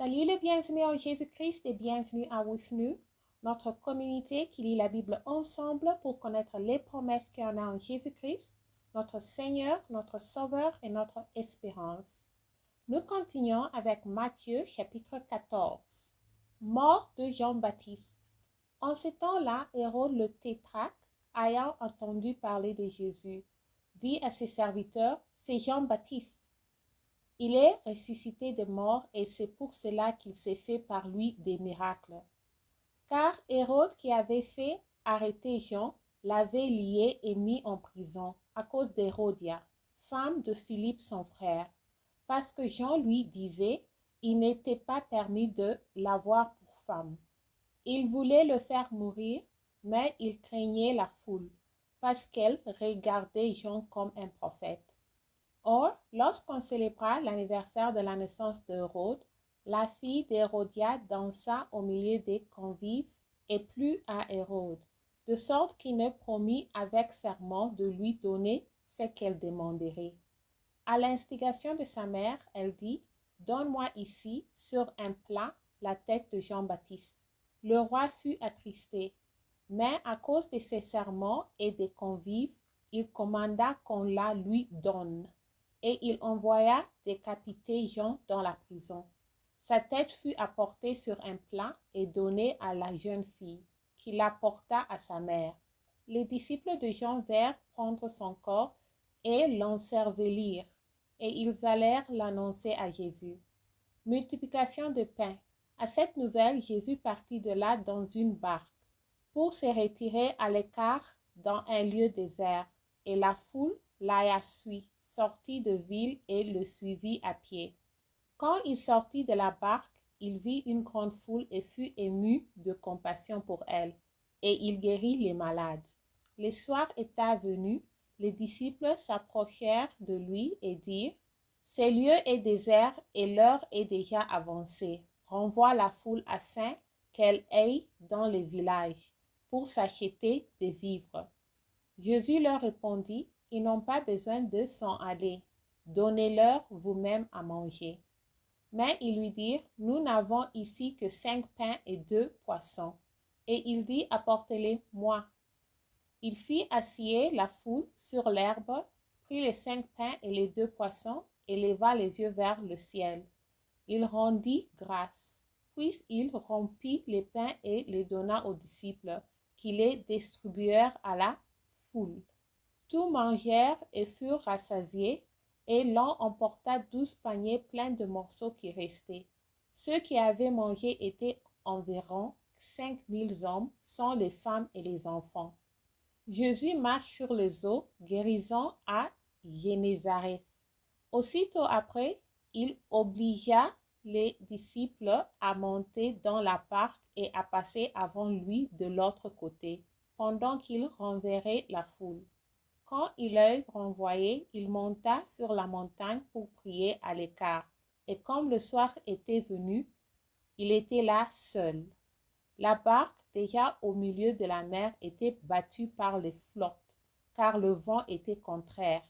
Salut le bienvenu en Jésus-Christ et bienvenue à WIFNU, notre communauté qui lit la Bible ensemble pour connaître les promesses qu'il y en a en Jésus-Christ, notre Seigneur, notre Sauveur et notre espérance. Nous continuons avec Matthieu chapitre 14. Mort de Jean-Baptiste. En ce temps-là, Hérode le tétrarque, ayant entendu parler de Jésus, dit à ses serviteurs, c'est Jean-Baptiste. Il est ressuscité des morts et c'est pour cela qu'il s'est fait par lui des miracles. Car Hérode qui avait fait arrêter Jean l'avait lié et mis en prison à cause d'Hérodia, femme de Philippe son frère, parce que Jean lui disait il n'était pas permis de l'avoir pour femme. Il voulait le faire mourir, mais il craignait la foule, parce qu'elle regardait Jean comme un prophète. Or, lorsqu'on célébra l'anniversaire de la naissance d'Hérode, la fille d'Hérodia dansa au milieu des convives et plut à Hérode, de sorte qu'il ne promit avec serment de lui donner ce qu'elle demanderait. À l'instigation de sa mère, elle dit, « Donne-moi ici, sur un plat, la tête de Jean-Baptiste. » Le roi fut attristé, mais à cause de ses serments et des convives, il commanda qu'on la lui donne. Et il envoya décapiter Jean dans la prison. Sa tête fut apportée sur un plat et donnée à la jeune fille, qui l'apporta à sa mère. Les disciples de Jean vinrent prendre son corps et l'ensevelirent, et ils allèrent l'annoncer à Jésus. Multiplication de pain. À cette nouvelle, Jésus partit de là dans une barque, pour se retirer à l'écart dans un lieu désert, et la foule l'aya suivi, sortit de ville et le suivit à pied. Quand il sortit de la barque, il vit une grande foule et fut ému de compassion pour elle, et il guérit les malades. Le soir étant venu, les disciples s'approchèrent de lui et dirent, « Ce lieu est désert et l'heure est déjà avancée. Renvoie la foule afin qu'elle aille dans les villages pour s'acheter des vivres. » Jésus leur répondit, « Ils n'ont pas besoin de s'en aller. Donnez-leur vous-même à manger. » Mais ils lui dirent, « Nous n'avons ici que 5 pains et 2 poissons. » Et il dit, « Apportez-les-moi. » Il fit asseoir la foule sur l'herbe, prit les 5 pains et les 2 poissons, et leva les yeux vers le ciel. Il rendit grâce. Puis il rompit les pains et les donna aux disciples, qui les distribuèrent à la foule. Tous mangèrent et furent rassasiés, et l'on emporta 12 paniers pleins de morceaux qui restaient. Ceux qui avaient mangé étaient environ 5000 hommes, sans les femmes et les enfants. Jésus marche sur les eaux, guérissant à Génézareth. Aussitôt après, il obligea les disciples à monter dans la barque et à passer avant lui de l'autre côté, pendant qu'il renverrait la foule. Quand il l'eut renvoyé, il monta sur la montagne pour prier à l'écart. Et comme le soir était venu, il était là seul. La barque, déjà au milieu de la mer, était battue par les flottes, car le vent était contraire.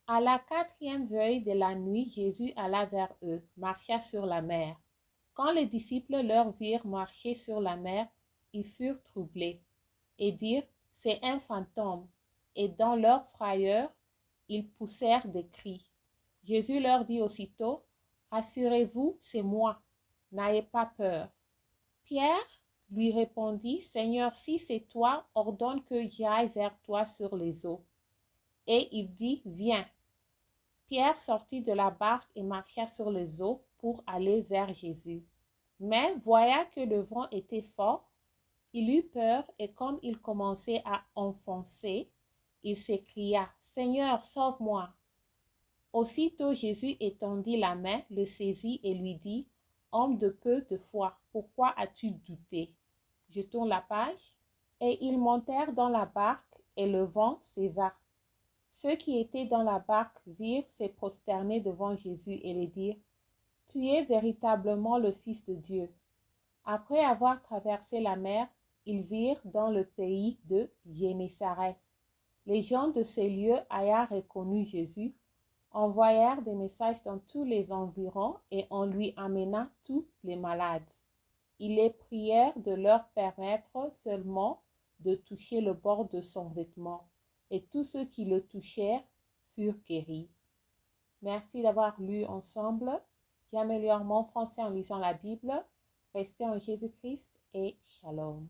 À la 4e veille de la nuit, Jésus alla vers eux, marcha sur la mer. Quand les disciples leur virent marcher sur la mer, ils furent troublés et dirent, « C'est un fantôme. » Et dans leur frayeur, ils poussèrent des cris. Jésus leur dit aussitôt, « Rassurez-vous, c'est moi. N'ayez pas peur. » Pierre lui répondit, « Seigneur, si c'est toi, ordonne que j'aille vers toi sur les eaux. » Et il dit, « Viens. » Pierre sortit de la barque et marcha sur les eaux pour aller vers Jésus. Mais voyant que le vent était fort, il eut peur et comme il commençait à enfoncer, il s'écria, « Seigneur, sauve-moi. » Aussitôt Jésus étendit la main, le saisit et lui dit, « Homme de peu de foi, pourquoi as-tu douté? » Je tourne la page. Et ils montèrent dans la barque et le vent cessa. Ceux qui étaient dans la barque virent se prosterner devant Jésus et lui dirent, « Tu es véritablement le Fils de Dieu. » Après avoir traversé la mer, ils virent dans le pays de Génézareth. Les gens de ces lieux ayant reconnu Jésus, envoyèrent des messages dans tous les environs et on lui amena tous les malades. Ils les prièrent de leur permettre seulement de toucher le bord de son vêtement, et tous ceux qui le touchèrent furent guéris. Merci d'avoir lu ensemble. J'améliore mon français en lisant la Bible. Restez en Jésus-Christ et shalom.